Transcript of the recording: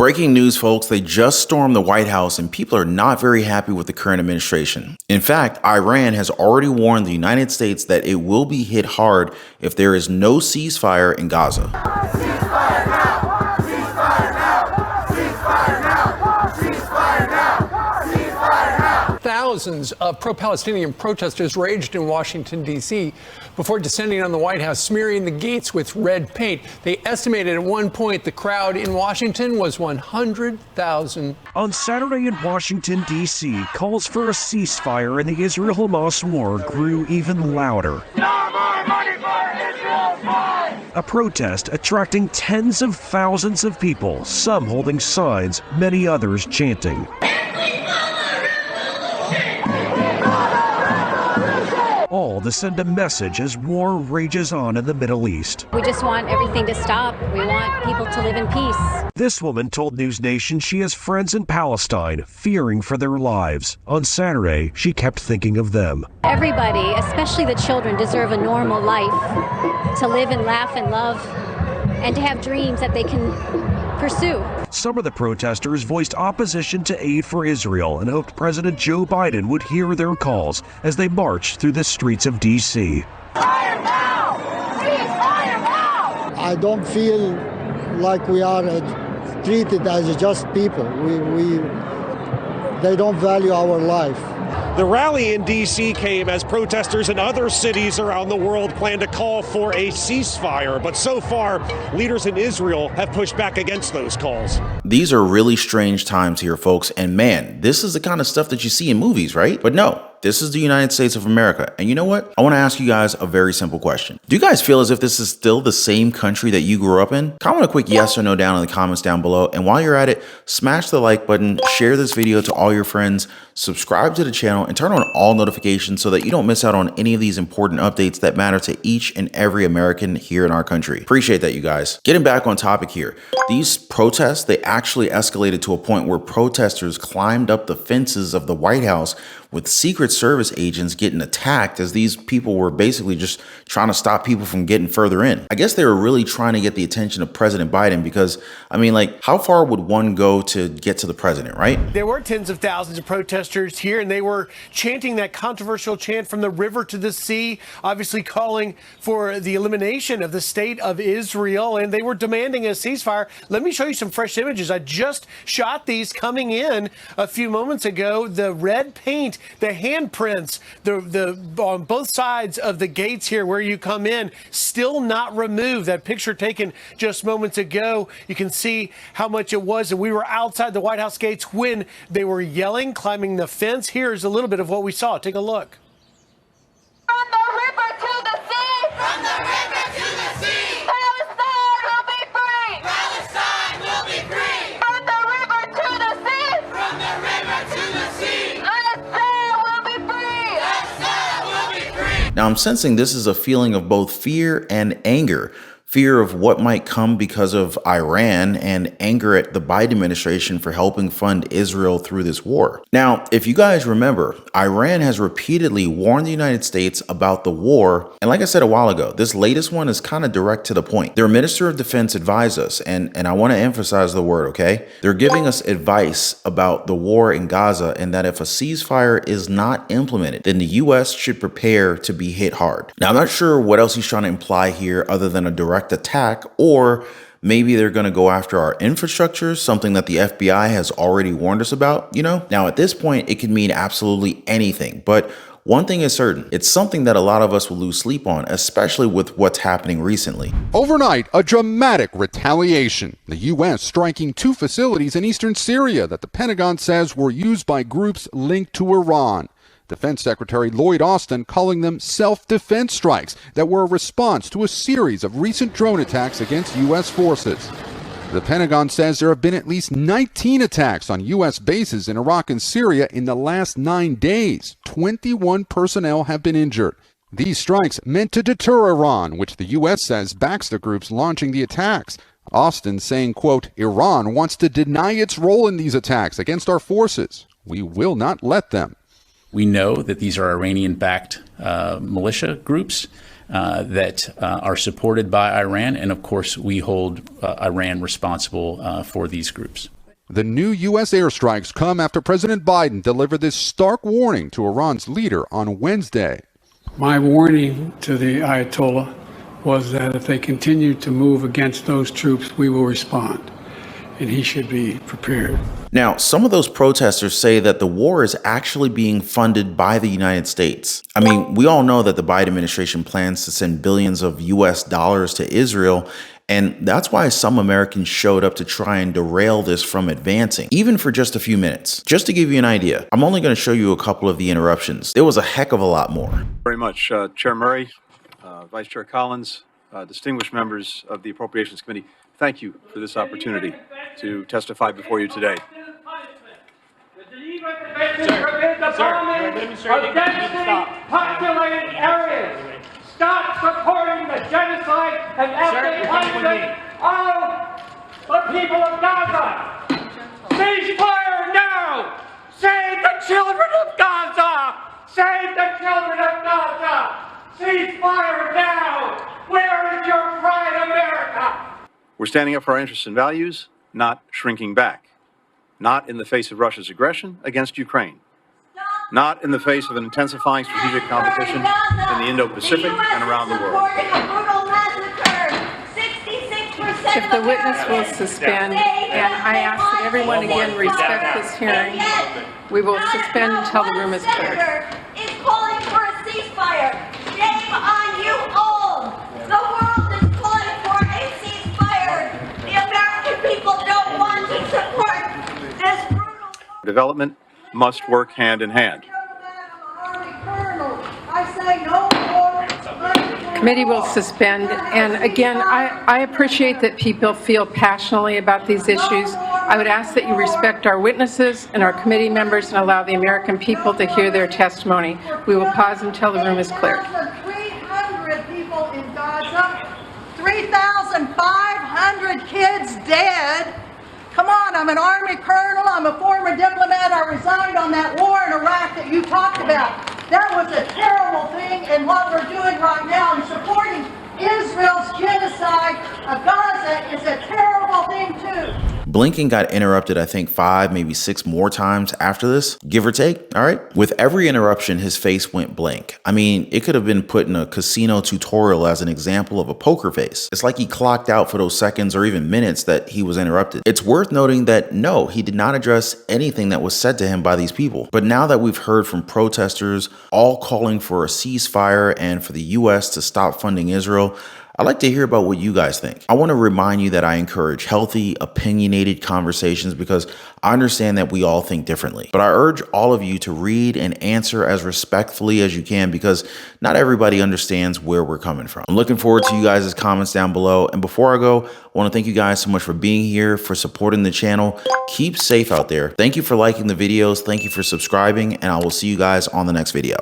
Breaking news, folks, they just stormed the White House and people are not very happy with the current administration. In fact, Iran has already warned the United States that it will be hit hard if there is no ceasefire in Gaza. Ceasefire now! Ceasefire now! Ceasefire now! Ceasefire now! Ceasefire now! Thousands of pro-Palestinian protesters raged in Washington, D.C. before descending on the White House, smearing the gates with red paint. They estimated at one point the crowd in Washington was 100,000. On Saturday in Washington, D.C., calls for a ceasefire in the Israel-Hamas war grew even louder. No more money for Israel's fight! A protest attracting tens of thousands of people, some holding signs, many others chanting. All to send a message as war rages on in the Middle East. We just want everything to stop. We want people to live in peace. This woman told News Nation she has friends in Palestine, fearing for their lives. On Saturday, she kept thinking of them. Everybody, especially the children, deserve a normal life, to live and laugh and love, and to have dreams that they can pursue. Some of the protesters voiced opposition to aid for Israel and hoped President Joe Biden would hear their calls as they marched through the streets of D.C. Fire now! Ceasefire now! I don't feel like we are treated as just people. They don't value our life. The rally in D.C. came as protesters in other cities around the world plan to call for a ceasefire. But so far, leaders in Israel have pushed back against those calls. These are really strange times here, folks. And man, this is the kind of stuff that you see in movies, right? But no, this is the United States of America. And you know what? I want to ask you guys a very simple question. Do you guys feel as if this is still the same country that you grew up in? Comment a quick yes or no down in the comments down below. And while you're at it, smash the like button, share this video to all your friends, subscribe to the channel, and turn on all notifications so that you don't miss out on any of these important updates that matter to each and every American here in our country. Appreciate that, you guys. Getting back on topic here. These protests, they actually escalated to a point where protesters climbed up the fences of the White House with Secret Service agents getting attacked as these people were basically just trying to stop people from getting further in. I guess they were really trying to get the attention of President Biden because, I mean, like, how far would one go to get to the president, right? There were tens of thousands of protesters here, and they were chanting that controversial chant from the river to the sea, obviously calling for the elimination of the state of Israel, and they were demanding a ceasefire. Let me show you some fresh images. I just shot these coming in a few moments ago. The red paint, the handprints, the on both sides of the gates here where you come in, still not removed. That picture taken just moments ago, you can see how much it was. And we were outside the White House gates when they were yelling, climbing the fence. Here's a little bit of what we saw. Take a look. From the river to the sea! From the river to the sea! Palestine will be free! Palestine will be free! From the river to the sea! From the river to the sea! Palestine will be free! Palestine will be free! Now, I'm sensing this is a feeling of both fear and anger. Fear of what might come because of Iran and anger at the Biden administration for helping fund Israel through this war. Now, if you guys remember, Iran has repeatedly warned the United States about the war. And like I said a while ago, this latest one is kind of direct to the point. Their Minister of Defense advised us, and I want to emphasize the word, okay? They're giving us advice about the war in Gaza and that if a ceasefire is not implemented, then the U.S. should prepare to be hit hard. Now, I'm not sure what else he's trying to imply here other than a direct attack, or maybe they're going to go after our infrastructure, something that the FBI has already warned us about, you know? Now, at this point, it could mean absolutely anything, but one thing is certain, it's something that a lot of us will lose sleep on, especially with what's happening recently. Overnight, a dramatic retaliation. The U.S. striking 2 facilities in eastern Syria that the Pentagon says were used by groups linked to Iran. Defense Secretary Lloyd Austin calling them self-defense strikes that were a response to a series of recent drone attacks against U.S. forces. The Pentagon says there have been at least 19 attacks on U.S. bases in Iraq and Syria in the last 9 days. 21 personnel have been injured. These strikes meant to deter Iran, which the U.S. says backs the groups launching the attacks. Austin saying, quote, Iran wants to deny its role in these attacks against our forces. We will not let them. We know that these are Iranian-backed militia groups that are supported by Iran. And of course, we hold Iran responsible for these groups. The new U.S. airstrikes come after President Biden delivered this stark warning to Iran's leader on Wednesday. My warning to the Ayatollah was that if they continue to move against those troops, we will respond, and he should be prepared. Now, some of those protesters say that the war is actually being funded by the United States. I mean, we all know that the Biden administration plans to send billions of US dollars to Israel, and that's why some Americans showed up to try and derail this from advancing, even for just a few minutes. Just to give you an idea, I'm only going to show you a couple of the interruptions. There was a heck of a lot more. Very much. Chair Murray, Vice Chair Collins, distinguished members of the Appropriations Committee, thank you for this opportunity to testify before you today. Populated areas. Stop supporting the genocide and ethnic cleansing of the people of Gaza. Ceasefire now. Save the children of Gaza. Save the children of Gaza. Ceasefire now. Where is your pride, America? We're standing up for our interests and values, not shrinking back. Not in the face of Russia's aggression against Ukraine. Not in the face of an intensifying strategic competition in the Indo-Pacific and around the world. If the witness will suspend, and I ask that everyone again respect this hearing, we will suspend until the room is cleared. Is calling for a ceasefire. Shame on you all. The world is calling for a ceasefire. The American people don't want to support this brutal Development must work hand in hand. I say no more. Committee will suspend, and again, I appreciate that people feel passionately about these issues. I would ask that you respect our witnesses and our committee members and allow the American people to hear their testimony. We will pause until the room is cleared. 300 people in Gaza, 3,500 kids dead. Come on, I'm an Army colonel, I'm a former diplomat, I resigned on that war in Iraq that you talked about. That was a terrible thing, and what we're doing right now in supporting Israel's genocide of Gaza is a terrible thing too. Blinken got interrupted, I think 5, maybe 6 more times after this, give or take, all right? With every interruption, his face went blank. I mean, it could have been put in a casino tutorial as an example of a poker face. It's like he clocked out for those seconds or even minutes that he was interrupted. It's worth noting that no, he did not address anything that was said to him by these people. But now that we've heard from protesters all calling for a ceasefire and for the US to stop funding Israel, I'd like to hear about what you guys think. I want to remind you that I encourage healthy, opinionated conversations because I understand that we all think differently. But I urge all of you to read and answer as respectfully as you can because not everybody understands where we're coming from. I'm looking forward to you guys' comments down below. And before I go, I want to thank you guys so much for being here, for supporting the channel. Keep safe out there. Thank you for liking the videos. Thank you for subscribing, and I will see you guys on the next video.